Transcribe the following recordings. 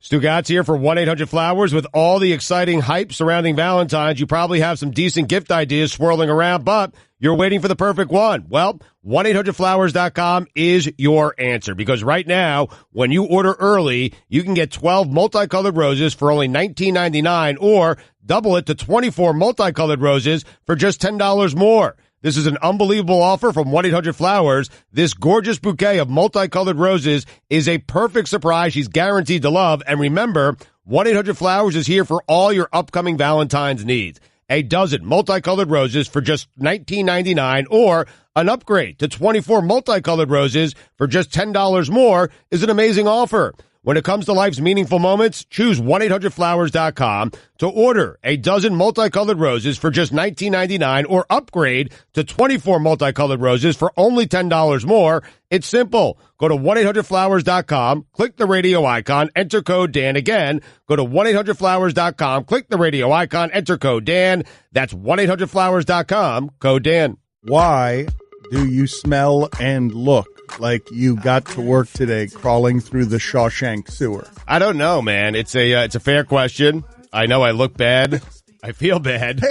Stugatz here for 1-800-Flowers. With all the exciting hype surrounding Valentine's, you probably have some decent gift ideas swirling around, but you're waiting for the perfect one. Well, 1-800-Flowers.com is your answer, because right now, when you order early, you can get 12 multicolored roses for only $19.99, or double it to 24 multicolored roses for just $10 more. This is an unbelievable offer from 1-800-Flowers. This gorgeous bouquet of multicolored roses is a perfect surprise she's guaranteed to love. And remember, 1-800-Flowers is here for all your upcoming Valentine's needs. A dozen multicolored roses for just $19.99, or an upgrade to 24 multicolored roses for just $10 more is an amazing offer. When it comes to life's meaningful moments, choose 1-800-Flowers.com to order a dozen multicolored roses for just $19.99, or upgrade to 24 multicolored roses for only $10 more. It's simple. Go to 1-800-Flowers.com, click the radio icon, enter code Dan. Again, go to 1-800-Flowers.com, click the radio icon, enter code Dan. That's 1-800-Flowers.com, code Dan. Why do you smell and look like you got to work today crawling through the Shawshank sewer? I don't know, man. It's a fair question. I know I look bad. I feel bad.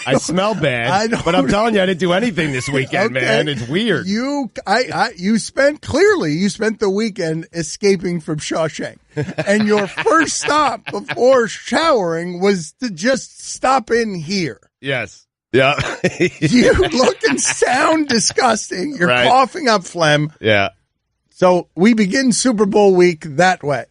I smell bad. But I'm telling you, I didn't do anything this weekend, man. It's weird. You spent the weekend escaping from Shawshank. And your first stop before showering was to just stop in here. Yes. Yeah. You look and sound disgusting. You're coughing up phlegm. Yeah. So we begin Super Bowl week that way.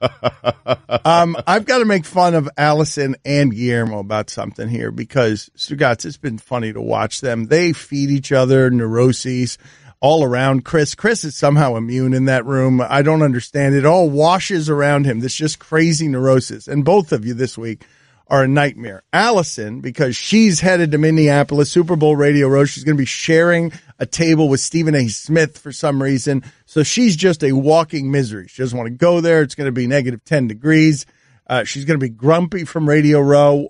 I've got to make fun of Allison and Guillermo about something here, because, Stugatz, it's been funny to watch them. They feed each other neuroses all around Chris. Chris is somehow immune in that room. I don't understand. It all washes around him. This just crazy neurosis. And both of you this week are a nightmare. Allison, because she's headed to Minneapolis, Super Bowl Radio Row. She's going to be sharing a table with Stephen A. Smith for some reason. So she's just a walking misery. She doesn't want to go there. It's going to be negative 10 degrees. She's going to be grumpy from Radio Row.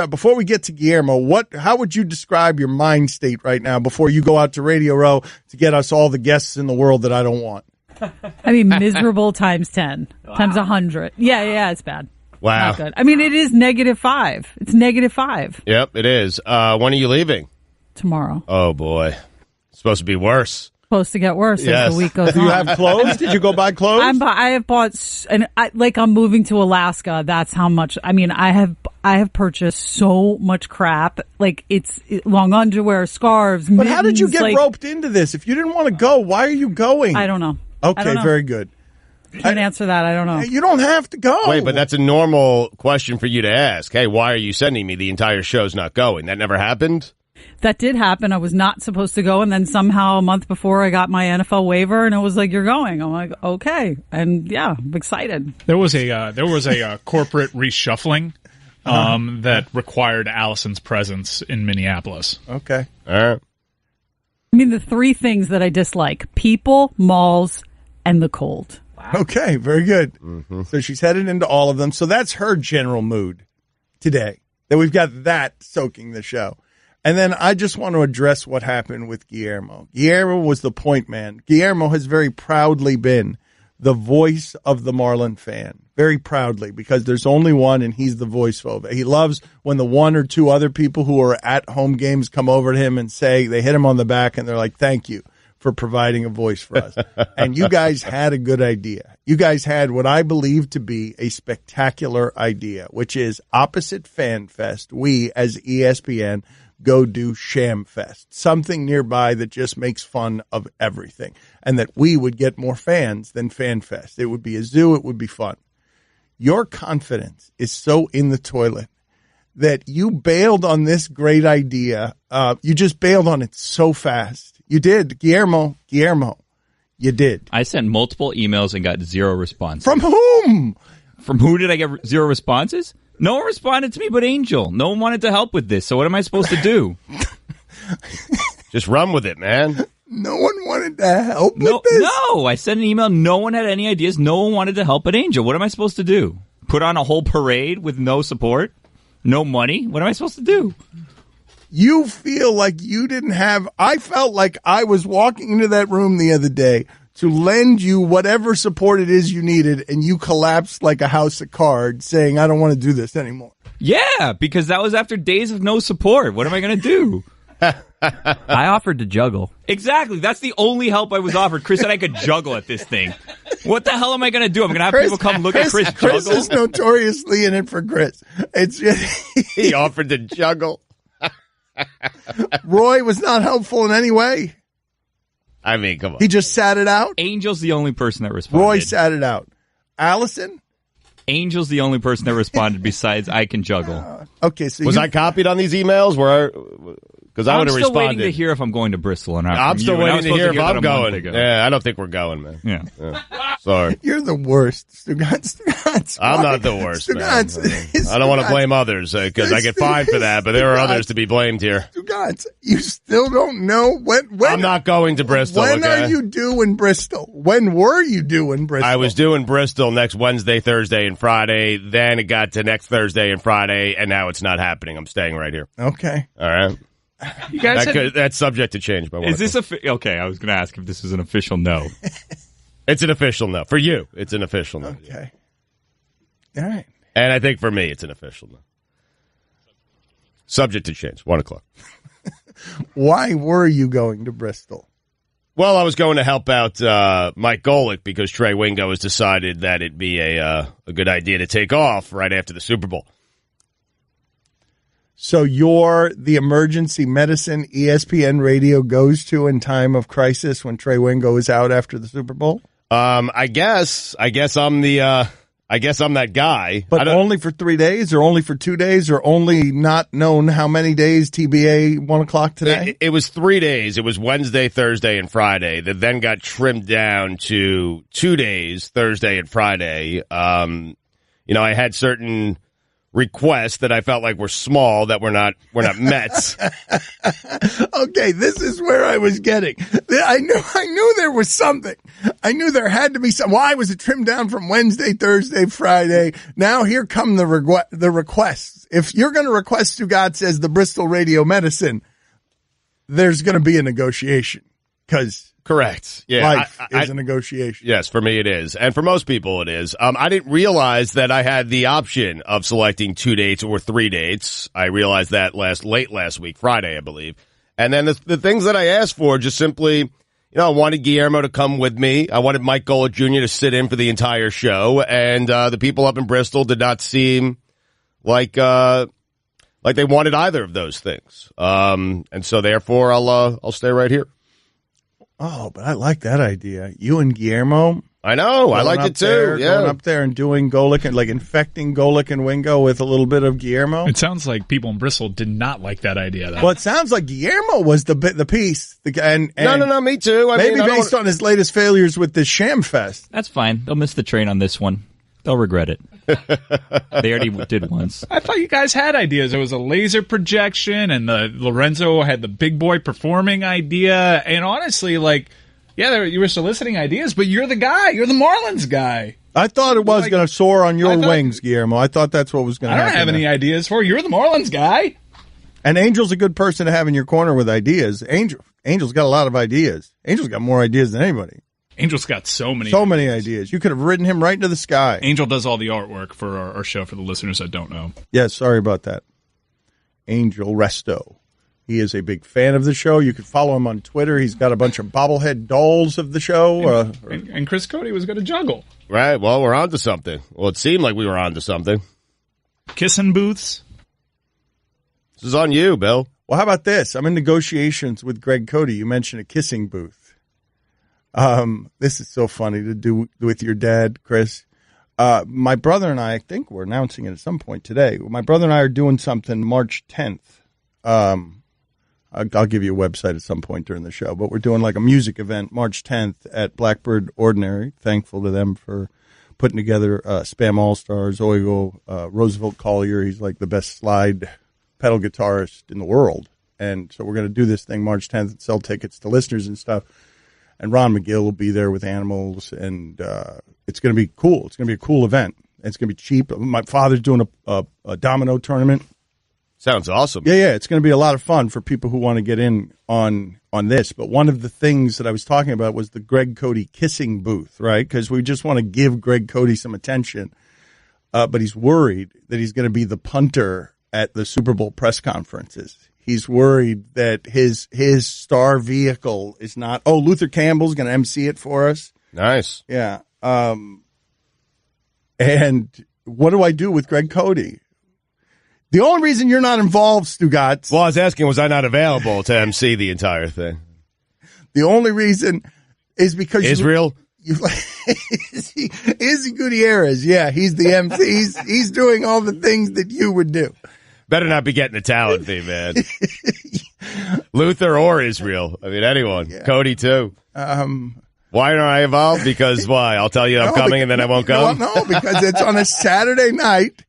Before we get to Guillermo, how would you describe your mind state right now before you go out to Radio Row to get us all the guests in the world that I don't want? I mean, miserable times 10, times 100. Yeah, it's bad. Wow. Not good. I mean, it is -5. It's -5. Yep, it is. When are you leaving? Tomorrow. Oh, boy. It's supposed to be worse. Supposed to get worse Yes. as the week goes Do on. you have clothes? Did you go buy clothes? I have bought, I'm moving to Alaska. That's how much. I mean, I have purchased so much crap. Like, it's long underwear, scarves, But how did you mittens, get roped into this? If you didn't want to go, why are you going? I don't know. Okay, very good. Can't answer that. I don't know. You don't have to go. Wait, but that's a normal question for you to ask. Hey, why are you sending me? The entire show's not going. That never happened? That did happen. I was not supposed to go, and then somehow a month before I got my NFL waiver, and it was like, "You're going." I'm like, "Okay," and yeah, I'm excited. There was a corporate reshuffling that required Allison's presence in Minneapolis. Okay, all right. I mean, the three things that I dislike: people, malls, and the cold. Okay, very good. Mm-hmm. So she's headed into all of them. So that's her general mood today. That we've got that soaking the show. And then I just want to address what happened with Guillermo. Guillermo was the point man. Guillermo has very proudly been the voice of the Marlin fan. Very proudly, because there's only one, and he's the voice of it. He loves when the one or two other people who are at home games come over to him and they hit him on the back, and they're like, "Thank you for providing a voice for us." And you guys had a good idea. You guys had what I believe to be a spectacular idea, which is opposite Fan Fest. We, as ESPN, go do Sham Fest, something nearby that just makes fun of everything, and that we would get more fans than Fan Fest. It would be a zoo. It would be fun. Your confidence is so in the toilet that you bailed on this great idea. You just bailed on it so fast. You did. Guillermo, you did. I sent multiple emails and got zero responses. From whom? From who did I get zero responses? No one responded to me but Angel. No one wanted to help with this, so what am I supposed to do? Just run with it, man. No one wanted to help with this? No, I sent an email. No one had any ideas. No one wanted to help but Angel. What am I supposed to do? Put on a whole parade with no support? No money? What am I supposed to do? You feel like you didn't have... I felt like I was walking into that room the other day to lend you whatever support it is you needed, and you collapsed like a house of cards saying, I don't want to do this anymore. Yeah, because that was after days of no support. What am I going to do? I offered to juggle. Exactly. That's the only help I was offered. Chris said I could juggle at this thing. What the hell am I going to do? I'm going to have people come look at Chris juggle? Chris is notoriously in it for Chris. It's He offered to juggle. Roy was not helpful in any way. I mean, come on. He just sat it out. Angel's the only person that responded. Roy sat it out. Allison? Angel's the only person that responded besides I can juggle. Okay, so Was I copied on these emails? Because I I'm would have still responded. waiting to hear if I'm going to Bristol or not. I'm from still you, and I waiting was to hear supposed if I'm that a month going. ago. Yeah, I don't think we're going, man. Yeah. Sorry. You're the worst. Stugotz. I'm not the worst, man. I don't want to blame others because I get fined for that, but there are others to be blamed here. Stugotz, you still don't know when I'm not going to Bristol. When okay? are you due in Bristol? When were you due in Bristol? I was due in Bristol next Wednesday, Thursday, and Friday. Then it got to next Thursday and Friday, and now it's not happening. I'm staying right here. Okay. All right. You guys had, That's subject to change. But Is this okay? I was going to ask if this was an official no. It's an official no. For you, it's an official no. Okay. All right. And I think for me, it's an official no. Subject to change. 1 o'clock. Why were you going to Bristol? Well, I was going to help out Mike Golick because Trey Wingo has decided that it'd be a good idea to take off right after the Super Bowl. So you're the emergency medicine ESPN radio goes to in time of crisis when Trey Wingo is out after the Super Bowl? I guess I'm that guy. But only for 3 days or only for 2 days or only not known how many days, TBA 1 o'clock today? It was 3 days. It was Wednesday, Thursday, and Friday that then got trimmed down to 2 days, Thursday and Friday. I had certain requests that I felt like were small that were not met. Okay, this is where I was getting. I knew there was something. I knew there had to be some. Why was it trimmed down from Wednesday, Thursday, Friday? Now here come the requests. If you're going to request Stugotz as the Bristol Radio Medicine, there's going to be a negotiation because Correct. Yeah, life is a negotiation. Yes, for me it is. And for most people it is. I didn't realize that I had the option of selecting 2 dates or 3 dates. I realized that late last week, Friday, I believe. And then the things that I asked for just simply, I wanted Guillermo to come with me. I wanted Mike Golick Jr. to sit in for the entire show. And the people up in Bristol did not seem like they wanted either of those things. And so therefore I'll stay right here. Oh, but I like that idea. You and Guillermo. I know. I liked it too. Going up there and doing Golick and infecting Golick and Wingo with a little bit of Guillermo. it sounds like people in Bristol did not like that idea. Though. Well, it sounds like Guillermo was the piece. No, me too. Maybe based on his latest failures with this Sham Fest. That's fine. They'll miss the train on this one. They'll regret it. They already did once. I thought you guys had ideas. There was a laser projection, and Lorenzo had the big boy performing idea. And honestly, you were soliciting ideas, but you're the guy. You're the Marlins guy. I thought it was going to soar on your wings, Guillermo. I thought that's what was going to happen. I don't have any ideas for you. You're the Marlins guy. And Angel's a good person to have in your corner with ideas. Angel's got a lot of ideas. Angel's got more ideas than anybody. Angel's got so many ideas. You could have ridden him right into the sky. Angel does all the artwork for our show for the listeners that don't know. Yes, sorry about that. Angel Resto. He is a big fan of the show. You can follow him on Twitter. He's got a bunch of bobblehead dolls of the show. And Chris Cody was going to juggle. Right. Well, we're on to something. Well, it seemed like we were on to something. Kissing booths. This is on you, Bill. Well, how about this? I'm in negotiations with Greg Cody. You mentioned a kissing booth. This is so funny to do with your dad, Chris. My brother and I think we're announcing it at some point today. My brother and I are doing something March 10th. I'll give you a website at some point during the show, but we're doing like a music event March 10th at Blackbird Ordinary. Thankful to them for putting together Spam All-Stars, Oigo, Roosevelt Collier. He's like the best slide pedal guitarist in the world. And so we're going to do this thing March 10th and sell tickets to listeners and stuff. And Ron McGill will be there with animals, and it's going to be cool. It's going to be a cool event. It's going to be cheap. My father's doing a domino tournament, Sounds awesome. Yeah, it's going to be a lot of fun for people who want to get in on this. But one of the things that I was talking about was the Greg Cody kissing booth, right? Because we just want to give Greg Cody some attention. But he's worried that he's going to be the punter at the Super Bowl press conferences. He's worried that his star vehicle is not. Oh, Luther Campbell's going to MC it for us. Nice. Yeah. And what do I do with Greg Cody? The only reason you're not involved, Stugotz. Well, I was asking, was I not available to MC the entire thing? The only reason is because Israel? Izzy Gutierrez. Yeah, he's the MC. He's doing all the things that you would do. Better not be getting the talent fee, man. Luther or Israel. I mean, anyone. Yeah. Cody, too. Why aren't I involved? Because why? I'll tell you I'm coming and then I won't go? No, because it's on a Saturday night.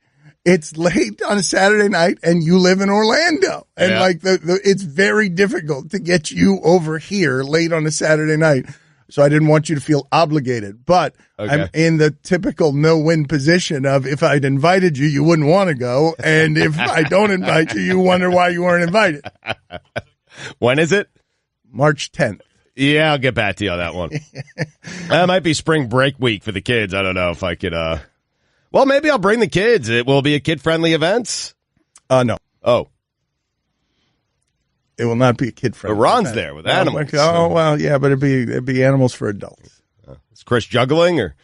It's late on a Saturday night, and you live in Orlando. And, it's very difficult to get you over here late on a Saturday night. So I didn't want you to feel obligated. But I'm in the typical no-win position of if I'd invited you, you wouldn't want to go. And if I don't invite you, you wonder why you weren't invited. When is it? March 10th. Yeah, I'll get back to you on that one. That might be spring break week for the kids. I don't know if I could. Well, maybe I'll bring the kids. It will be a kid-friendly event. No. Oh. It will not be a kid-friendly event. Ron's event. there with animals. Oh, well, yeah, but it'd be animals for adults. Is Chris juggling or?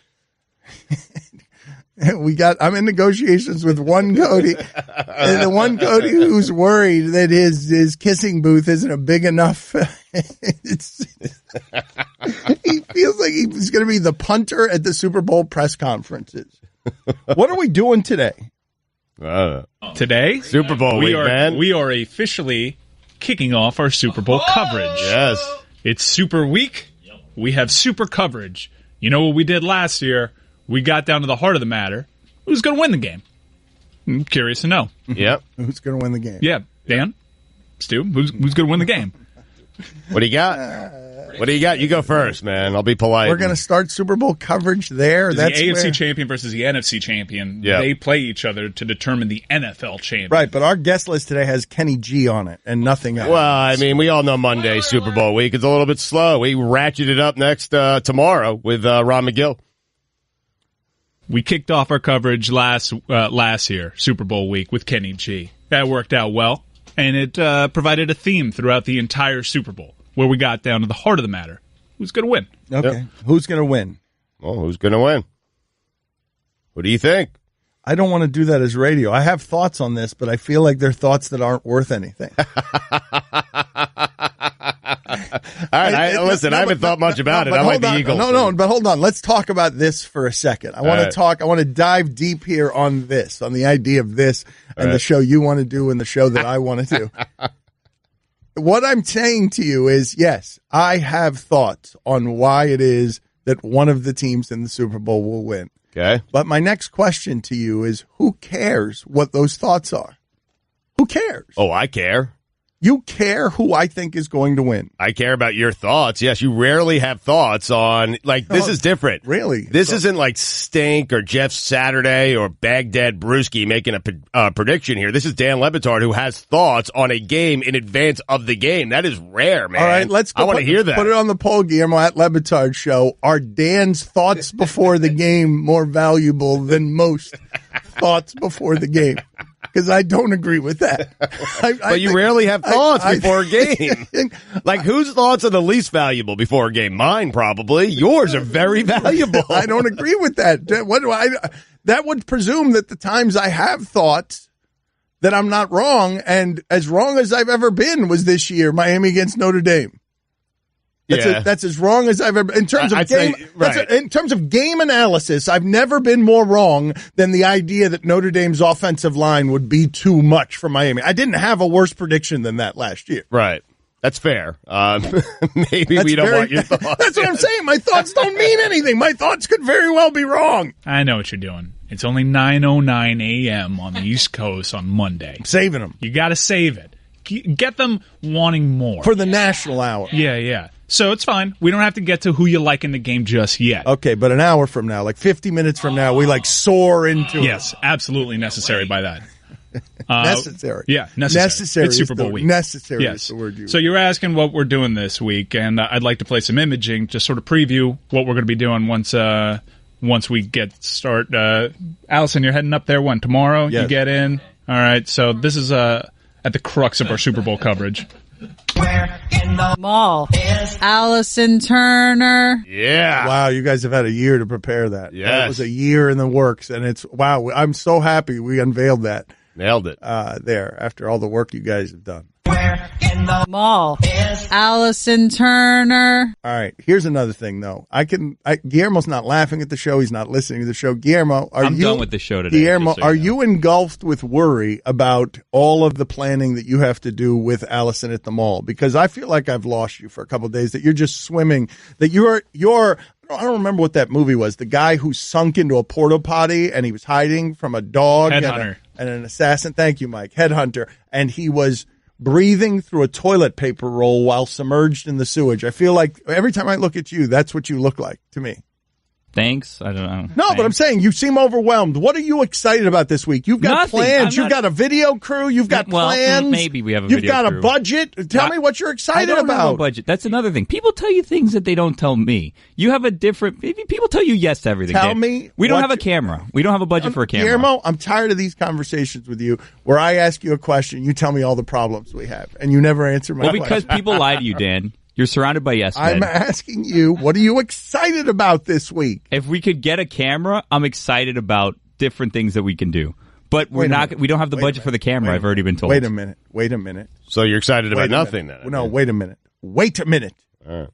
I'm in negotiations with one Cody, and the one Cody who's worried that his kissing booth isn't big enough. He feels like he's going to be the punter at the Super Bowl press conferences. What are we doing today? Today, Super Bowl week, man. We are officially kicking off our Super Bowl coverage. Yes, it's Super Week. We have super coverage. You know what we did last year? We got down to the heart of the matter. Who's going to win the game? I'm curious to know. Yep. Who's going to win the game? Yeah, Dan, Stu, who's going to win the game? What do you got? What do you got? You go first, man. I'll be polite. We're going to start Super Bowl coverage there. That's the AFC champion versus the NFC champion. Yep. They play each other to determine the NFL champion. Right, but our guest list today has Kenny G on it and nothing else. Well, I mean, we all know Monday, Super Bowl week. It's a little bit slow. We ratcheted up next tomorrow with Ron McGill. We kicked off our coverage last year, Super Bowl week, with Kenny G. That worked out well, and it provided a theme throughout the entire Super Bowl, where we got down to the heart of the matter. Who's going to win? Okay. Yep. Who's going to win? Well, who's going to win? What do you think? I don't want to do that as radio. I have thoughts on this, but I feel like they're thoughts that aren't worth anything. All right, I haven't thought much about it. I like the Eagles. But hold on. Let's talk about this for a second. I want to dive deep here on this, on the idea of this and the show you want to do and the show that I want to do. What I'm saying to you is, yes, I have thoughts on why it is that one of the teams in the Super Bowl will win. Okay. But my next question to you is, who cares what those thoughts are? Who cares? Oh, I care. You care who I think is going to win. I care about your thoughts. Yes, you rarely have thoughts on, this is different. Really? This isn't like Stink or Jeff Saturday or Baghdad Brewski making a prediction here. This is Dan Le Batard who has thoughts on a game in advance of the game. That is rare, man. All right, let's go. I want to hear that. Put it on the poll, Guillermo, at Le Batard Show. Are Dan's thoughts before the game more valuable than most thoughts before the game? Because I don't agree with that. But you rarely have thoughts before a game. Like, whose thoughts are the least valuable before a game? Mine, probably. Yours are very valuable. I don't agree with that. That would presume that the times I have thoughts that I'm not wrong, and as wrong as I've ever been was this year, Miami against Notre Dame. That's as wrong as I've ever in terms of game. In terms of game analysis, I've never been more wrong than the idea that Notre Dame's offensive line would be too much for Miami. I didn't have a worse prediction than that last year. Right. That's fair. Maybe we don't want your thoughts. That's what I'm saying. My thoughts don't mean anything. My thoughts could very well be wrong. I know what you're doing. It's only 9:09 a.m. on the East Coast on Monday. I'm saving them. You got to save it. Get them wanting more. For the national hour. Yeah. So it's fine. We don't have to get to who you like in the game just yet. Okay, but an hour from now, like 50 minutes from now, we soar into it. Yes, absolutely necessary by that. Necessary. Yeah, necessary. Necessary. It's Super is the- Bowl week. Necessary Yes. is the word you So you were asking what we're doing this week, and I'd like to play some imaging to sort of preview what we're going to be doing once we get start. Allison, you're heading up there when? Tomorrow? Yes. You get in? All right. So this is at the crux of our Super Bowl coverage. Mall. Allison Turner. Yeah. Wow, you guys have had a year to prepare that. Yes. That was a year in the works, and it's wow. I'm so happy we unveiled that Nailed it. there after all the work you guys have done. Mall. Allison Turner. All right, here's another thing though. Guillermo's not laughing at the show. He's not listening to the show. Guillermo, I'm done with the show today. Guillermo, just so are know. you engulfed with worry about all of the planning that you have to do with Allison at the mall? Because I feel like I've lost you for a couple of days. That you're just swimming. That you're. I don't remember what that movie was. The guy who sunk into a porta potty and he was hiding from a dog Headhunter. and an assassin. Thank you, Mike. Headhunter, and he was breathing through a toilet paper roll while submerged in the sewage. I feel like every time I look at you, that's what you look like to me. Thanks. I don't know. No, but I'm saying you seem overwhelmed. What are you excited about this week? You've got Nothing. plans. I'm You've not- got a video crew. You've got Well, plans. maybe we have a You've video got crew. a budget. Tell me what you're I excited don't have a about. budget. That's another thing. People tell you things that they don't tell me. You have a different. Maybe people tell you yes to everything. Tell Dave. me We don't what have a you- camera. We don't have a budget for a camera. Guillermo, I'm tired of these conversations with you where I ask you a question, you tell me all the problems we have, and you never answer my Well, question. because people lie to you, Dan. You're surrounded by yes men. I'm asking you, what are you excited about this week? If we could get a camera, I'm excited about different things that we can do. But we're Wait a not. minute. We don't have the Wait a budget for the minute. camera. Wait a I've already been told. Wait a minute. Wait a minute. So you're excited about Wait a nothing minute. then? No, wait a minute. Wait a minute. All right.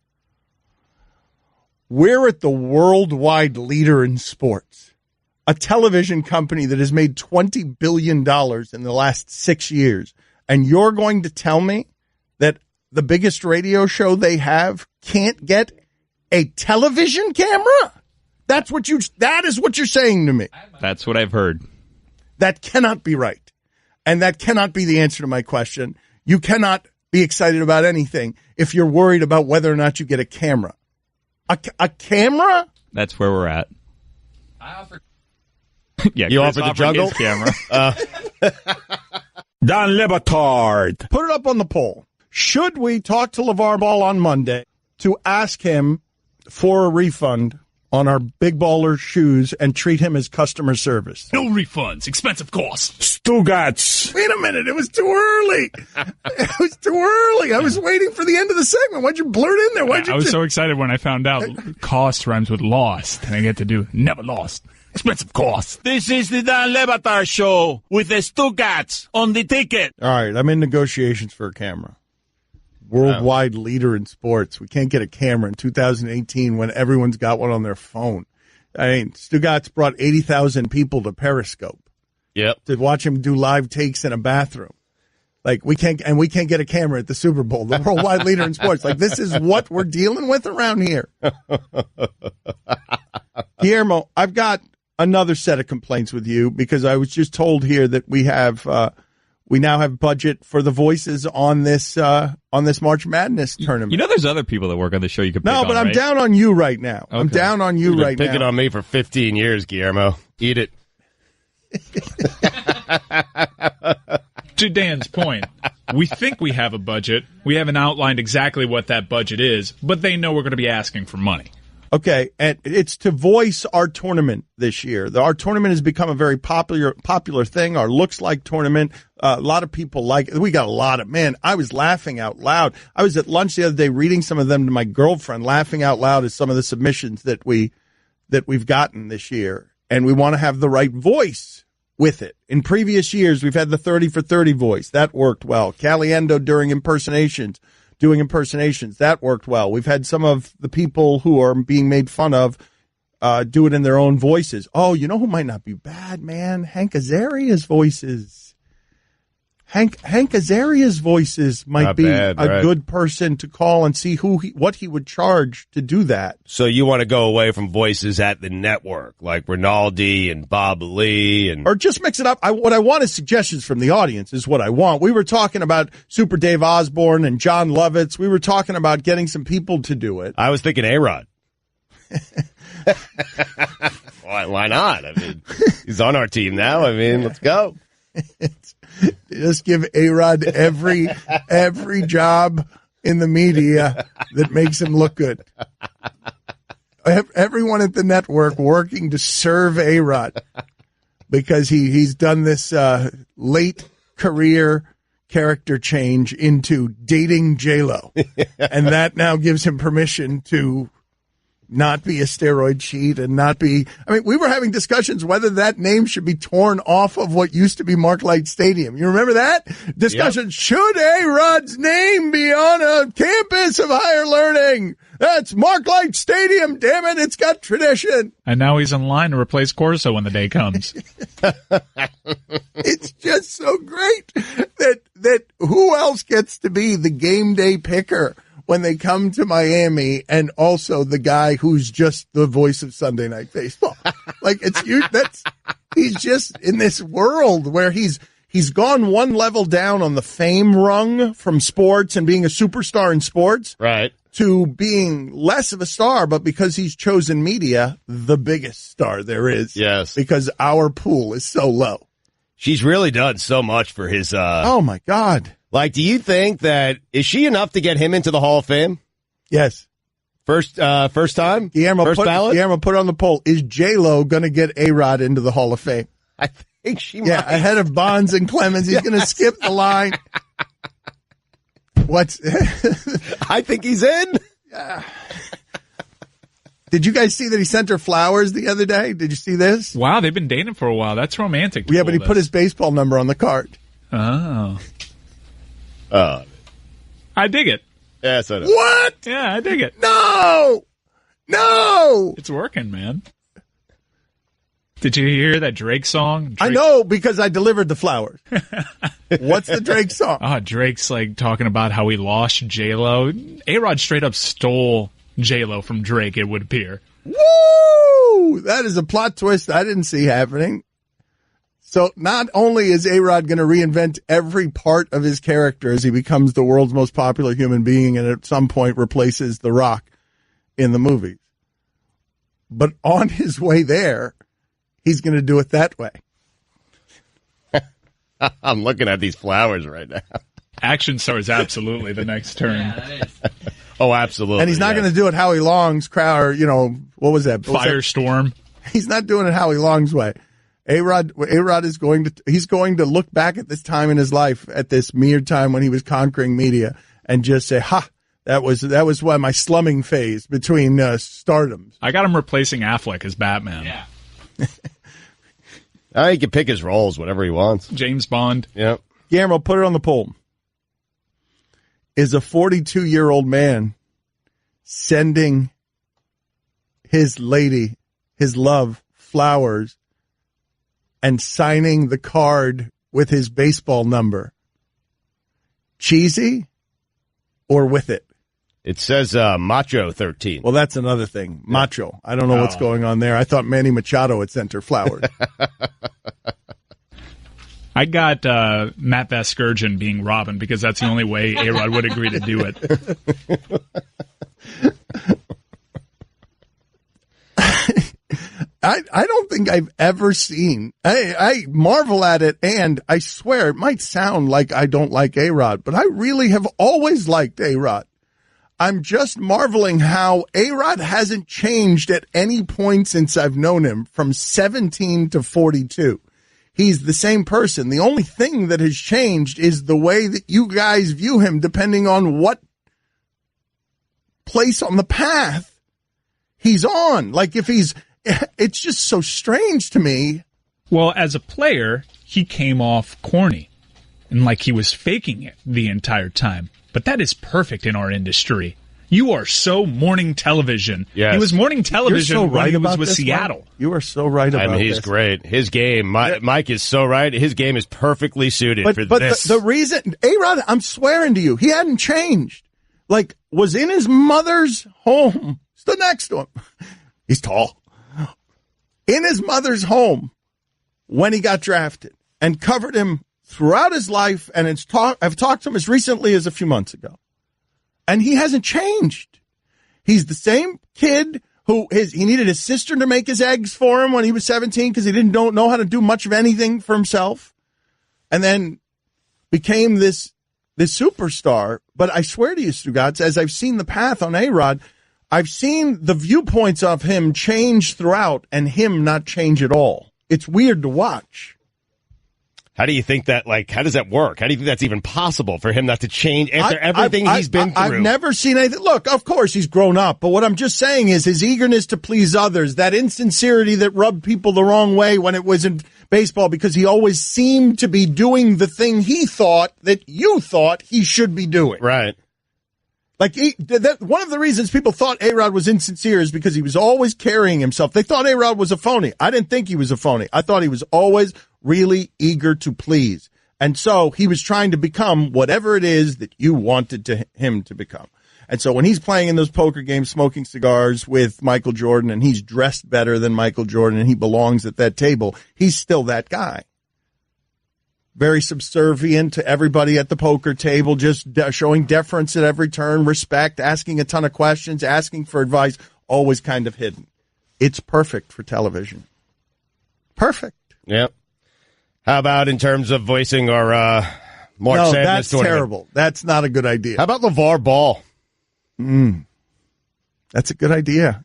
We're at the worldwide leader in sports, a television company that has made $20 billion in the last 6 years. And you're going to tell me that the biggest radio show they have can't get a television camera? That is what you're saying to me. That's what I've heard. That cannot be right. And that cannot be the answer to my question. You cannot be excited about anything if you're worried about whether or not you get a camera. A camera? That's where we're at. Yeah, You Chris offered the offered jungle? his camera. Don Lebatard. Put it up on the poll. Should we talk to LeVar Ball on Monday to ask him for a refund on our Big Baller shoes and treat him as customer service? No refunds. Expensive costs. Stugats. Wait a minute. It was too early. It was too early. I was waiting for the end of the segment. Why'd you blurt in there? I was so excited when I found out cost rhymes with lost, and I get to do never lost. Expensive costs. This is the Don Lebatard show with the Stugats on the ticket. All right. I'm in negotiations for a camera. Worldwide leader in sports. We can't get a camera in 2018 when everyone's got one on their phone. I mean, Stugatz brought 80,000 people to Periscope Yep. to watch him do live takes in a bathroom. Like we can't get a camera at the Super Bowl. The worldwide leader in sports. Like this is what we're dealing with around here. Guillermo, I've got another set of complaints with you because I was just told here that we now have budget for the voices on this March Madness tournament. You know, there's other people that work on the show you could pick No, on, but I'm right? down on you right now. I'm Okay. down on you You've been right picking now. on me for 15 years, Guillermo. Eat it. To Dan's point, we think we have a budget. We haven't outlined exactly what that budget is, but they know we're going to be asking for money. Okay, and it's to voice our tournament this year. Our tournament has become a very popular thing. Our Looks Like tournament, a lot of people like it. We got a lot of, man, I was laughing out loud. I was at lunch the other day reading some of them to my girlfriend, laughing out loud at some of the submissions that we've gotten this year. And we want to have the right voice with it. In previous years, we've had the 30 for 30 voice. That worked well. Caliendo doing impersonations. That worked well. We've had some of the people who are being made fun of do it in their own voices. Oh, you know who might not be bad, man? Hank Azaria's voices. Hank Azaria's voices might Not be bad, a right. good person to call and see what he would charge to do that. So you want to go away from voices at the network, like Rinaldi and Bob Lee and Or just mix it up. What I want is suggestions from the audience is what I want. We were talking about Super Dave Osborne and John Lovitz. We were talking about getting some people to do it. I was thinking A-Rod. Why not? I mean, he's on our team now. I mean, let's go. Just give A-Rod every job in the media that makes him look good. Everyone at the network working to serve A-Rod because he's done this late career character change into dating J-Lo. And that now gives him permission to not be a steroid cheat and not be. I mean, we were having discussions whether that name should be torn off of what used to be Mark Light Stadium. You remember that discussion? Yep. Should A-Rod's name be on a campus of higher learning? That's Mark Light Stadium. Damn it. It's got tradition. And now he's in line to replace Corso when the day comes. It's just so great that who else gets to be the game day picker when they come to Miami, and also the guy who's just the voice of Sunday Night Baseball. Like he's just in this world where he's gone one level down on the fame rung from sports and being a superstar in sports. Right. To being less of a star, but because he's chosen media, the biggest star there is. Yes. Because our pool is so low. She's really done so much for his oh my God. Like, do you think that is she enough to get him into the Hall of Fame? Yes. First time? Guillermo, first ballot? Guillermo, put on the poll. Is J-Lo going to get A-Rod into the Hall of Fame? I think she might. Yeah, ahead of Bonds and Clemens. He's going to skip the line. I think he's in. Did you guys see that he sent her flowers the other day? Did you see this? Wow, they've been dating for a while. That's romantic. Yeah, but he put his baseball number on the card. Oh. I dig it. Yes, I know. What? Yeah, I dig it. No! It's working, man. Did you hear that Drake song? I know, because I delivered the flowers. What's the Drake song? Oh, Drake's like talking about how he lost J-Lo. A-Rod straight up stole J-Lo from Drake, it would appear. Woo! That is a plot twist I didn't see happening. So not only is A-Rod going to reinvent every part of his character as he becomes the world's most popular human being and at some point replaces The Rock in the movies, but on his way there, he's going to do it that way. I'm looking at these flowers right now. Action star is absolutely the next turn. Yeah, Oh, absolutely. And he's not going to do it Howie Long's crowd, or, what was that? Firestorm. He's not doing it Howie Long's way. A-Rod is going to look back at this time in his life, at this mere time when he was conquering media, and just say, ha, that was why my slumming phase between stardoms. I got him replacing Affleck as Batman. Yeah. He can pick his roles, whatever he wants. James Bond. Yep. Guillermo, put it on the poll. Is a 42-year-old man sending his lady, his love, flowers, and signing the card with his baseball number cheesy or with it? It says Macho 13. Well, that's another thing. Macho. I don't know what's going on there. I thought Manny Machado had sent her flowers. I got Matt Vasgersian being Robin because that's the only way A-Rod would agree to do it. I don't think I've ever seen. I marvel at it, and I swear it might sound like I don't like A-Rod, but I really have always liked A-Rod. I'm just marveling how A-Rod hasn't changed at any point since I've known him, from 17 to 42. He's the same person. The only thing that has changed is the way that you guys view him, depending on what place on the path he's on. Like, it's just so strange to me. Well, as a player, he came off corny and like he was faking it the entire time. But that is perfect in our industry. You are so morning television. Yes. He was morning television You're so right when he was about with this, Seattle. Mike. You are so right about this. He's great. His game, Mike is so right. His game is perfectly suited for this. But the reason, A-Rod, I'm swearing to you, he hadn't changed. Like, was in his mother's home, stood next to him. He's tall. In his mother's home when he got drafted, and covered him throughout his life, and I've talked to him as recently as a few months ago. And he hasn't changed. He's the same kid who he needed his sister to make his eggs for him when he was 17 because he didn't know how to do much of anything for himself. and then became this superstar. But I swear to you, Stugotz, as I've seen the path on A-Rod, I've seen the viewpoints of him change throughout and him not change at all. It's weird to watch. How do you think that, how does that work? How do you think that's even possible for him not to change after everything he's been through? I've never seen anything. Look, of course he's grown up, but what I'm just saying is his eagerness to please others, that insincerity that rubbed people the wrong way when it was in baseball, because he always seemed to be doing the thing he thought that you thought he should be doing. Right. One of the reasons people thought A-Rod was insincere is because he was always carrying himself. They thought A-Rod was a phony. I didn't think he was a phony. I thought he was always really eager to please. And so he was trying to become whatever it is that you wanted him to become. And so when he's playing in those poker games, smoking cigars with Michael Jordan, and he's dressed better than Michael Jordan and he belongs at that table, he's still that guy. Very subservient to everybody at the poker table, just showing deference at every turn, respect, asking a ton of questions, asking for advice, always kind of hidden. It's perfect for television. Perfect. Yep. How about in terms of voicing our March Sadness that's tournament? terrible. That's not a good idea. How about LeVar Ball? That's a good idea.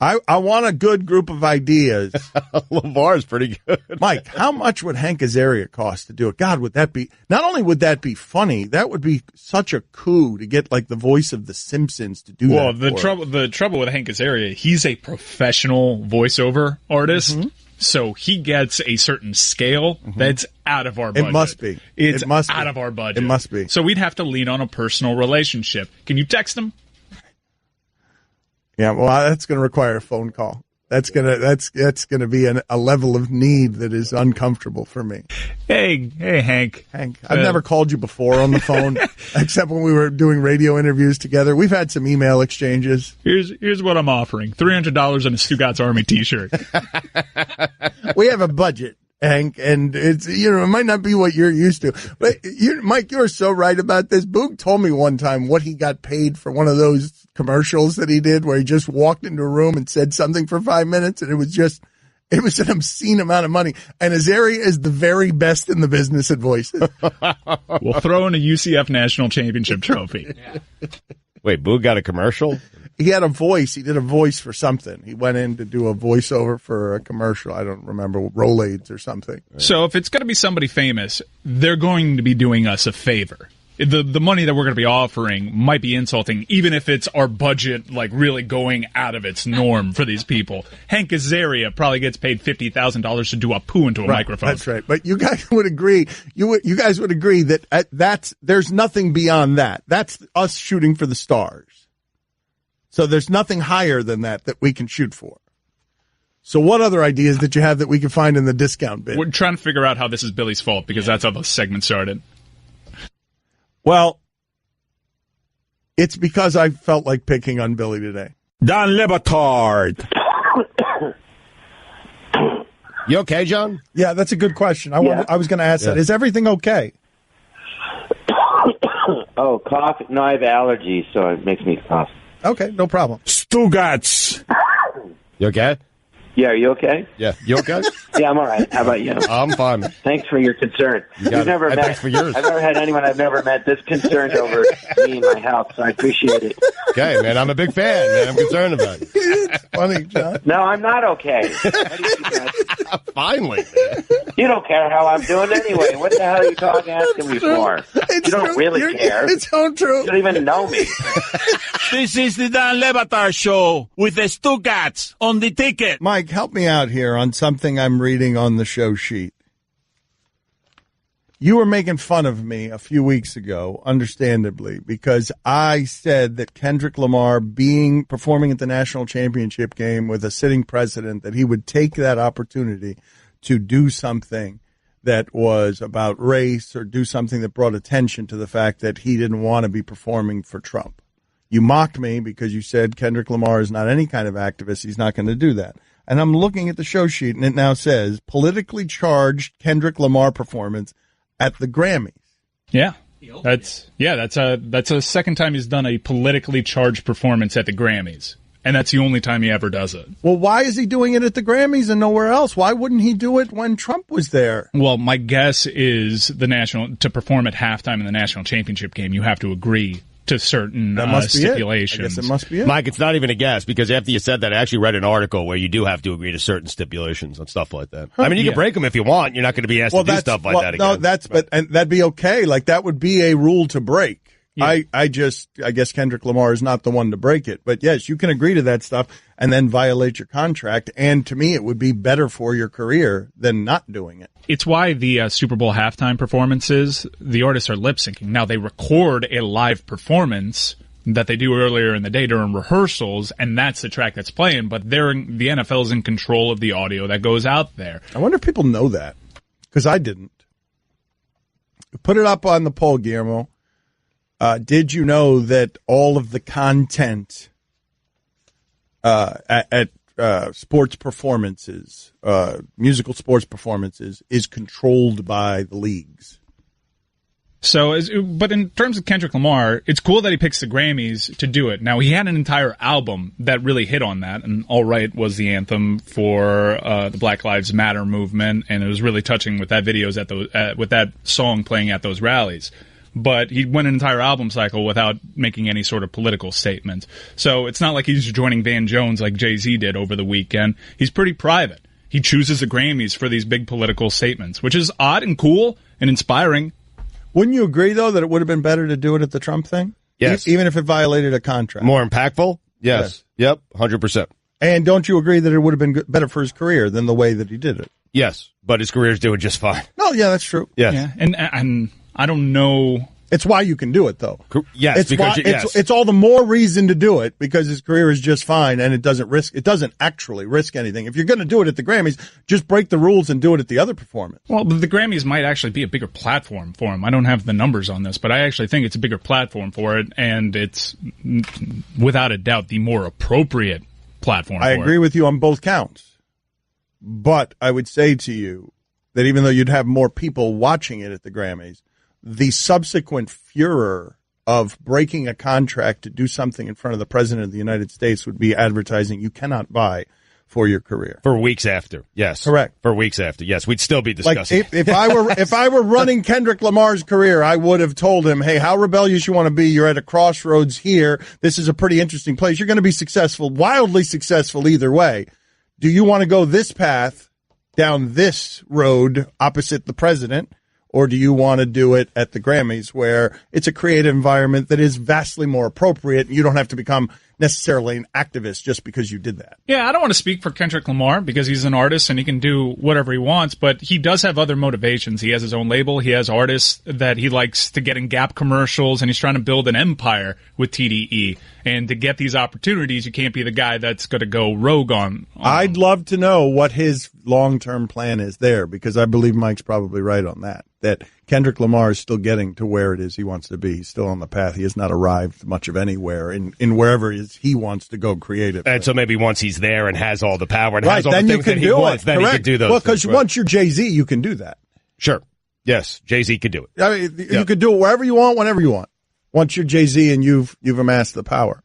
I want a good group of ideas. LeVar's pretty good. Mike, how much would Hank Azaria cost to do it? God, would that be, not only would that be funny, that would be such a coup to get the voice of the Simpsons to do that. Well, the trouble with Hank Azaria, he's a professional voiceover artist. Mm-hmm. So he gets a certain scale that's out of our budget. It must be. It's out of our budget. It must be. So we'd have to lean on a personal relationship. Can you text him? Yeah, well, that's going to require a phone call. That's gonna be a level of need that is uncomfortable for me. Hey, Hank. Hank, I've never called you before on the phone, except when we were doing radio interviews together. We've had some email exchanges. Here's what I'm offering: $300 and a Stugatz Army T-shirt. We have a budget, Hank, and it's it might not be what you're used to. But Mike, you're so right about this. Boog told me one time what he got paid for one of those commercials that he did where he just walked into a room and said something for 5 minutes, and it was an obscene amount of money. And Azaria is the very best in the business at voices. We'll throw in a UCF National Championship trophy. Wait, Boog got a commercial? He had a voice. He did a voice for something. He went in to do a voiceover for a commercial. I don't remember, Rolaids or something. So if it's going to be somebody famous, they're going to be doing us a favor. The money that we're going to be offering might be insulting, even if it's our budget, really going out of its norm for these people. Hank Azaria probably gets paid $50,000 to do a poo into a microphone. That's right. But you guys would agree. You guys would agree that there's nothing beyond that. That's us shooting for the stars. So there's nothing higher than that we can shoot for. So what other ideas that you have that we can find in the discount bin? We're trying to figure out how this is Billy's fault, because that's how the segment started. Well, it's because I felt like picking on Billy today. Don Le Batard. You okay, John? Yeah, that's a good question. I was going to ask that. Is everything okay? Oh, cough. No, I have allergies, so it makes me cough. Okay, no problem. Stugatz. You okay? Yeah, are you okay? Yeah. You okay? Yeah, I'm all right. How about you? I'm fine. Thanks for your concern. Thanks for yours. I've never had anyone I've never met this concerned over me and my health, so I appreciate it. Okay, man, I'm a big fan, man. I'm concerned about it. It's funny, John. No, I'm not okay. How do you do that? Finally. You don't care how I'm doing anyway. What the hell are you asking me for? You don't really care. It's so true. You don't even know me. This is the Dan Le Batard Show with the Stugatz on the ticket. Mike, help me out here on something I'm reading on the show sheet. You were making fun of me a few weeks ago, understandably, because I said that Kendrick Lamar performing at the national championship game with a sitting president, that he would take that opportunity to do something that was about race or do something that brought attention to the fact that he didn't want to be performing for Trump. You mocked me because you said Kendrick Lamar is not any kind of activist. He's not going to do that. And I'm looking at the show sheet, and it now says politically charged Kendrick Lamar performance at the Grammys. Yeah. That's a second time he's done a politically charged performance at the Grammys. and that's the only time he ever does it. Well, why is he doing it at the Grammys and nowhere else? Why wouldn't he do it when Trump was there? Well, my guess is to perform at halftime in the national championship game, you have to agree to certain That must be stipulations. I guess it must be it. Mike, it's not even a guess, because after you said that, I actually read an article where you do have to agree to certain stipulations and stuff like that. I mean, you can break them if you want. You're not going to be asked to do stuff like that again. No, and that'd be okay. Like, that would be a rule to break. Yeah. I guess Kendrick Lamar is not the one to break it. But yes, you can agree to that stuff and then violate your contract. And to me, it would be better for your career than not doing it. It's why the Super Bowl halftime performances, the artists are lip syncing. Now, they record a live performance that they do earlier in the day during rehearsals, and that's the track that's playing. But the NFL is in control of the audio that goes out there. I wonder if people know that, because I didn't. Put it up on the poll, Guillermo. Did you know that all of the content at sports performances, musical sports performances, is controlled by the leagues? So, but in terms of Kendrick Lamar, it's cool that he picks the Grammys to do it. Now, he had an entire album that really hit on that, and All Right was the anthem for the Black Lives Matter movement, and it was really touching with that with that song playing at those rallies. But he went an entire album cycle without making any sort of political statement. So it's not like he's joining Van Jones like Jay-Z did over the weekend. He's pretty private. He chooses the Grammys for these big political statements, which is odd and cool and inspiring. Wouldn't you agree, though, that it would have been better to do it at the Trump thing? Yes. Even if it violated a contract. More impactful? Yes. Yep, 100%. And don't you agree that it would have been better for his career than the way that he did it? Yes, but his career's doing just fine. No, yeah, that's true. Yes. Yeah, and I don't know. It's why you can do it, though. Yes, it's all the more reason to do it, because his career is just fine and it doesn't actually risk anything. If you're going to do it at the Grammys, just break the rules and do it at the other performance. Well, the Grammys might actually be a bigger platform for him. I don't have the numbers on this, but I actually think it's a bigger platform for it, and it's without a doubt the more appropriate platform for it. I agree with you on both counts. But I would say to you that even though you'd have more people watching it at the Grammys, the subsequent furor of breaking a contract to do something in front of the President of the United States would be advertising you cannot buy for your career. For weeks after, yes. Correct. For weeks after, yes. We'd still be discussing. Like if I were running Kendrick Lamar's career, I would have told him, hey, how rebellious you want to be. You're at a crossroads here. This is a pretty interesting place. You're going to be successful, wildly successful either way. Do you want to go this path down this road opposite the president? Or do you want to do it at the Grammys, where it's a creative environment that is vastly more appropriate? You don't have to become necessarily an activist just because you did that. Yeah, I don't want to speak for Kendrick Lamar because he's an artist and he can do whatever he wants, but he does have other motivations. He has his own label. He has artists that he likes to get in Gap commercials, and he's trying to build an empire with TDE. And to get these opportunities, you can't be the guy that's going to go rogue on I'd love to know what his long-term plan is there, because I believe Mike's probably right on that Kendrick Lamar is still getting to where it is he wants to be. He's still on the path. He has not arrived much of anywhere in wherever it is he wants to go creative. And so maybe once he's there and has all the power and right, has all then the you things can that he do wants, it. then Correct. he can do those Well, because things. once you're Jay-Z, you can do that. Sure. Yes, Jay-Z could do it. I mean, you could do it wherever you want, whenever you want. Once you're Jay-Z and you've amassed the power.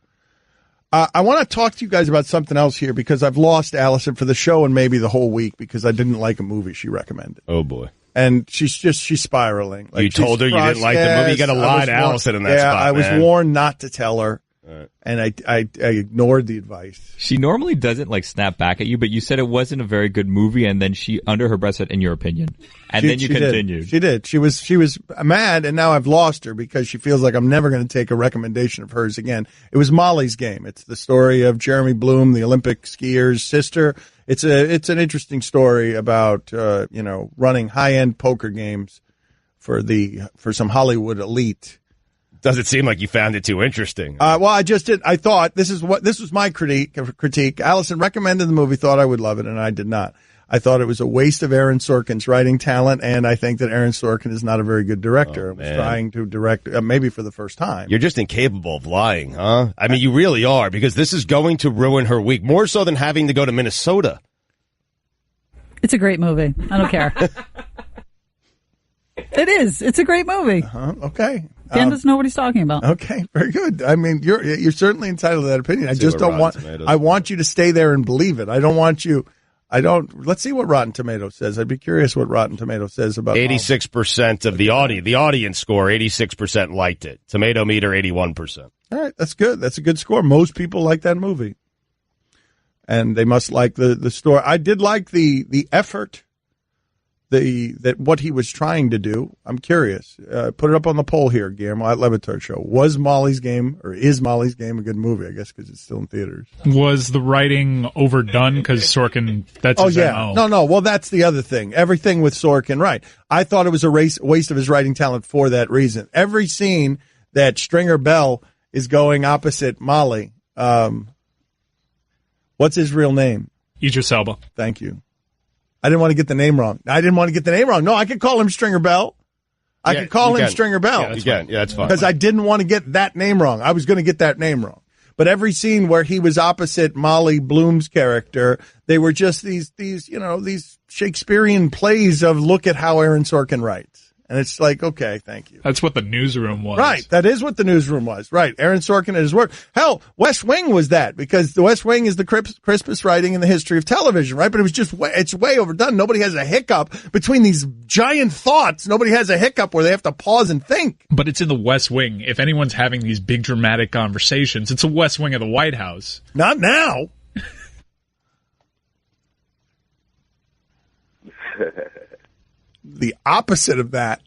I want to talk to you guys about something else here, because I've lost Allison for the show and maybe the whole week because I didn't like a movie she recommended. Oh, boy. And she's spiraling. Like, you told her you didn't like the movie? You got to lie to Allison in that spot, I was man. warned not to tell her, and I ignored the advice. She normally doesn't snap back at you, but you said it wasn't a very good movie, and then she, under her breath, said, "In your opinion," and then you continued. She did. She was mad, and now I've lost her because she feels like I'm never going to take a recommendation of hers again. It was Molly's Game. It's the story of Jeremy Bloom, the Olympic skier's sister. It's an interesting story about running high-end poker games for some Hollywood elite. Doesn't seem like you found it too interesting. Well, I just did. I thought this was my critique. Allison recommended the movie, thought I would love it, and I did not. I thought it was a waste of Aaron Sorkin's writing talent, and I think that Aaron Sorkin is not a very good director. I was trying to direct, maybe for the first time. You're just incapable of lying, huh? I mean, you really are, because this is going to ruin her week, more so than having to go to Minnesota. It's a great movie. I don't care. It is. It's a great movie. Okay. Dan doesn't know what he's talking about. Okay, very good. I mean, you're certainly entitled to that opinion. I See just what don't Rotten want. Tomatoes I want you to stay there and believe it. I don't want you. I don't. Let's see what Rotten Tomatoes says. I'd be curious what Rotten Tomatoes says about 86% of the audience score. 86% liked it. Tomato meter 81%. All right, that's good. That's a good score. Most people like that movie, and they must like the story. I did like the effort, that what he was trying to do. I'm curious. Put it up on the poll here, Guillermo at Le Batard Show. Was Molly's Game, or is Molly's Game a good movie? I guess because it's still in theaters. Was the writing overdone because Sorkin? That's his MO. No. Well, that's the other thing. Everything with Sorkin, right? I thought it was a waste of his writing talent for that reason. Every scene that Stringer Bell is going opposite Molly. What's his real name? Idris Elba. Thank you. I didn't want to get the name wrong. No, I could call him Stringer Bell. I could call him Stringer Bell. Yeah, that's fine. Because I didn't want to get that name wrong. I was going to get that name wrong. But every scene where he was opposite Molly Bloom's character, they were just these Shakespearean plays of look at how Aaron Sorkin writes. And it's like, okay, thank you. That's what the newsroom was. Right. That is what the newsroom was. Right. Aaron Sorkin at his work. Hell, West Wing was that, because the West Wing is the crispest writing in the history of television, right? But it was just it's way overdone. Nobody has a hiccup between these giant thoughts. Nobody has a hiccup where they have to pause and think. But it's in the West Wing. If anyone's having these big dramatic conversations, it's a West Wing of the White House. Not now. The opposite of that.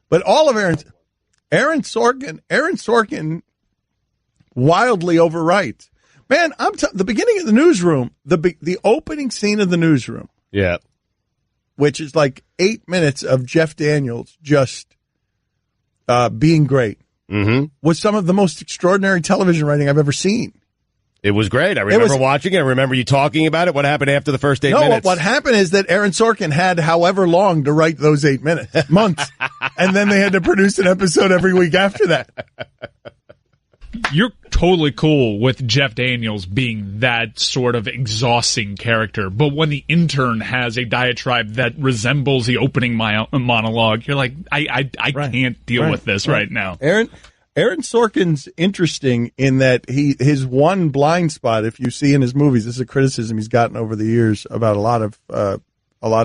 But all of Aaron Sorkin wildly overwrites. Man, the beginning of the newsroom, the opening scene of the newsroom. Yeah. Which is like 8 minutes of Jeff Daniels just being great. Mm-hmm. Was some of the most extraordinary television writing I've ever seen. It was great. I remember watching it. I remember you talking about it. What happened after the first 8 minutes? What happened is that Aaron Sorkin had however long to write those 8 minutes. Months. And then they had to produce an episode every week after that. You're totally cool with Jeff Daniels being that sort of exhausting character, but when the intern has a diatribe that resembles the opening monologue, you're like, I can't deal with this right now. Aaron Sorkin's interesting in that his one blind spot, if you see in his movies, this is a criticism he's gotten over the years about a lot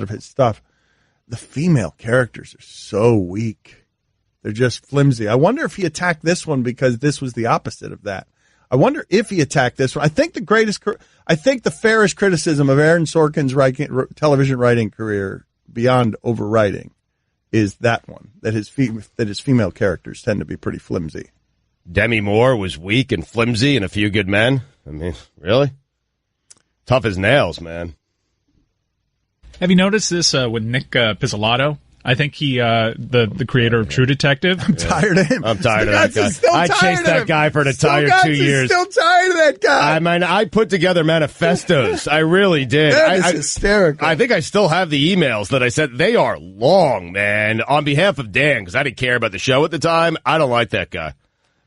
of his stuff. The female characters are so weak. They're just flimsy. I wonder if he attacked this one because this was the opposite of that. I wonder if he attacked this one. I think the fairest criticism of Aaron Sorkin's television writing career, beyond overwriting, is that one, that his female characters tend to be pretty flimsy. Demi Moore was weak and flimsy in A Few Good Men. I mean, really? Tough as nails, man. Have you noticed this with Nick Pizzolatto? I think he, the creator of True Detective. I'm tired of him. I'm tired of that guy. I chased that guy for an entire 2 years. Still tired of that guy. I mean, I put together manifestos. I really did. That is hysterical. I think I still have the emails that I sent. They are long, man. On behalf of Dan, because I didn't care about the show at the time, I don't like that guy.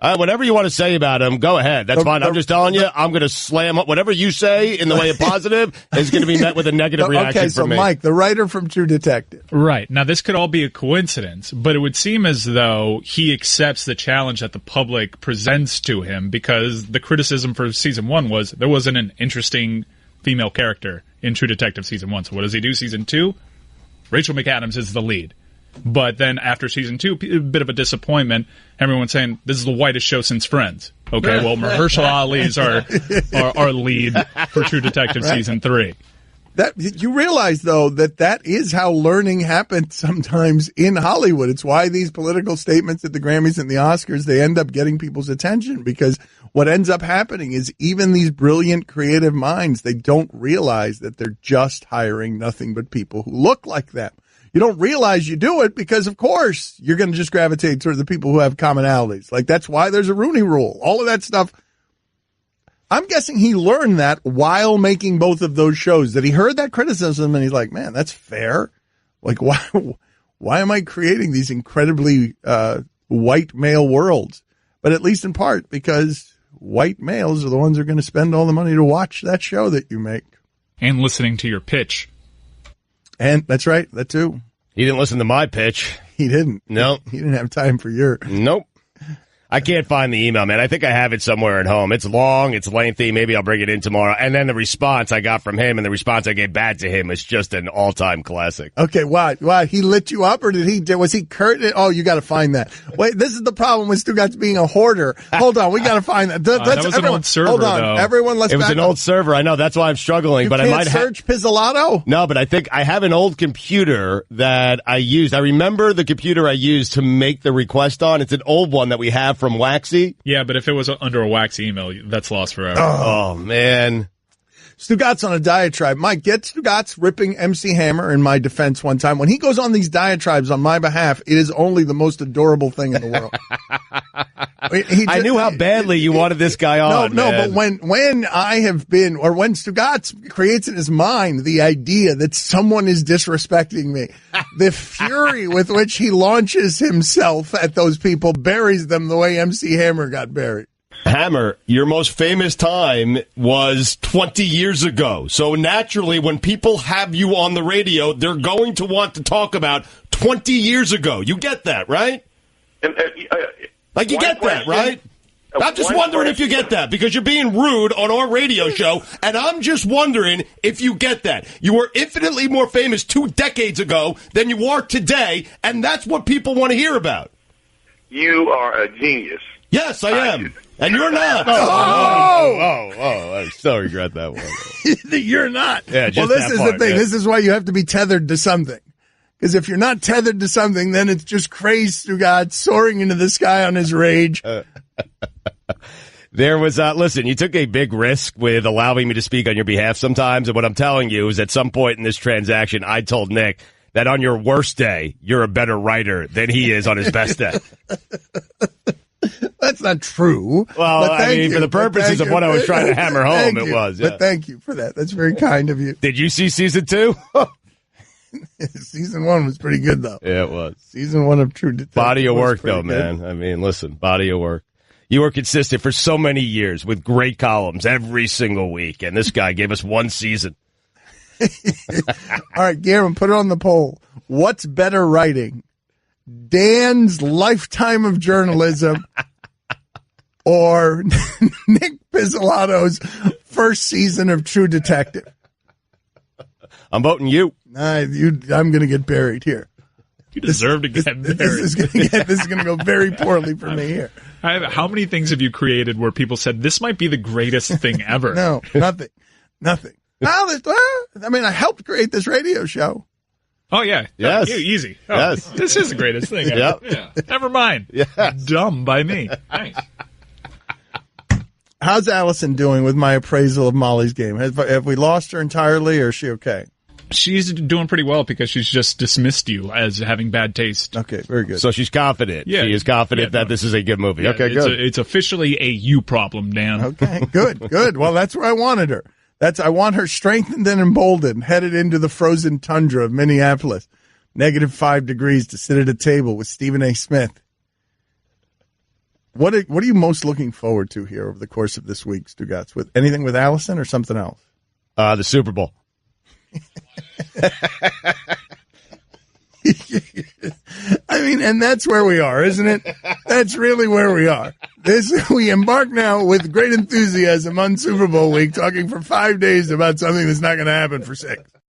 Whatever you want to say about him, go ahead. That's fine. I'm just telling you, I'm going to slam whatever you say in the way of positive is going to be met with a negative reaction from me. Okay, so Mike, the writer from True Detective. Right. Now, this could all be a coincidence, but it would seem as though he accepts the challenge that the public presents to him, because the criticism for season 1 was there wasn't an interesting female character in True Detective season 1. So what does he do season 2? Rachel McAdams is the lead. But then after season 2, a bit of a disappointment. Everyone's saying this is the whitest show since Friends. Okay, well, Mahershala Ali is our lead for True Detective season 3. That you realize, though, that is how learning happens sometimes in Hollywood. It's why these political statements at the Grammys and the Oscars, they end up getting people's attention, because what ends up happening is even these brilliant creative minds, they don't realize that they're just hiring nothing but people who look like them. You don't realize you do it because, of course, you're going to just gravitate toward the people who have commonalities. Like, that's why there's a Rooney Rule. All of that stuff. I'm guessing he learned that while making both of those shows, that he heard that criticism and he's like, man, that's fair. Like, why am I creating these incredibly white male worlds? But at least in part because white males are the ones who are going to spend all the money to watch that show that you make. And listening to your pitch. And that's right, that too. He didn't listen to my pitch. He didn't. Nope. He didn't have time for your. Nope. I can't find the email, man. I think I have it somewhere at home. It's long, it's lengthy. Maybe I'll bring it in tomorrow. And then the response I got from him and the response I gave back to him is just an all-time classic. Okay, why? He lit you up, or was he curt? Oh, you got to find that. Wait, this is the problem with Stugatz being a hoarder. Hold on, we got to find that. That was an old server, hold on, though. everyone, let's. It was an old server. I know. That's why I'm struggling. You but can't I might search Pizzolatto? No, but I think I have an old computer that I used. I remember the computer I used to make the request on. It's an old one that we have from Waxy. Yeah, but if it was under a Waxy email, that's lost forever. Oh man. Stugatz on a diatribe. Mike, get Stugatz ripping MC Hammer in my defense one time. When he goes on these diatribes on my behalf, it is only the most adorable thing in the world. I knew how badly you wanted this guy on. No, man. but when I have been, or when Stugatz creates in his mind the idea that someone is disrespecting me, the fury with which he launches himself at those people buries them the way MC Hammer got buried. Hammer, your most famous time was 20 years ago. So naturally, when people have you on the radio, they're going to want to talk about 20 years ago. You get that, right? Like, you get that, right? I'm just wondering if you get that, because you're being rude on our radio show, and I'm just wondering if you get that. You were infinitely more famous 2 decades ago than you are today, and that's what people want to hear about. You are a genius. Yes, I am. And you're not. I still regret that one. You're not. Yeah, just well, this that is part, the thing. yeah. This is why you have to be tethered to something. Because if you're not tethered to something, then it's just crazy to God soaring into the sky on his rage. There was, listen, you took a big risk with allowing me to speak on your behalf sometimes. And what I'm telling you is at some point in this transaction, I told Nick that on your worst day, you're a better writer than he is on his best day. That's not true. Well, I mean, for the purposes of what I was trying to hammer home, it was. Yeah. But thank you for that. That's very kind of you. Did you see season 2? Season 1 was pretty good, though. Yeah, it was. Season 1 of True Detective. Body of work, though, good. man. I mean, listen, body of work. You were consistent for so many years with great columns every single week, and this guy gave us one season. All right, Garen, put it on the poll. What's better writing? Dan's lifetime of journalism or Nick Pizzolatto's first season of True Detective? I'm voting you. I'm going to get buried here. You deserve to get buried. This is going to go very poorly for me here. How many things have you created where people said, this might be the greatest thing ever? No, nothing. I mean, I helped create this radio show. Oh, yeah. Yes. Easy. Oh, yes. This is the greatest thing ever. Yep. Yeah. Never mind. Yes. Dumb by me. Nice. How's Allison doing with my appraisal of Molly's game? Have we lost her entirely, or is she okay? She's doing pretty well because she's just dismissed you as having bad taste. Okay, very good. So she's confident. Yeah. She is confident that this is a good movie. Yeah, okay, good. It's officially a you problem, Dan. Okay, good. Well, that's where I wanted her. I want her strengthened and emboldened, headed into the frozen tundra of Minneapolis. -5 degrees to sit at a table with Stephen A. Smith. What are you most looking forward to here over the course of this week, Stugatz? With anything with Allison or something else? The Super Bowl. I mean, and that's where we are, isn't it? That's really where we are. We embark now with great enthusiasm on Super Bowl week, talking for 5 days about something that's not going to happen for 6.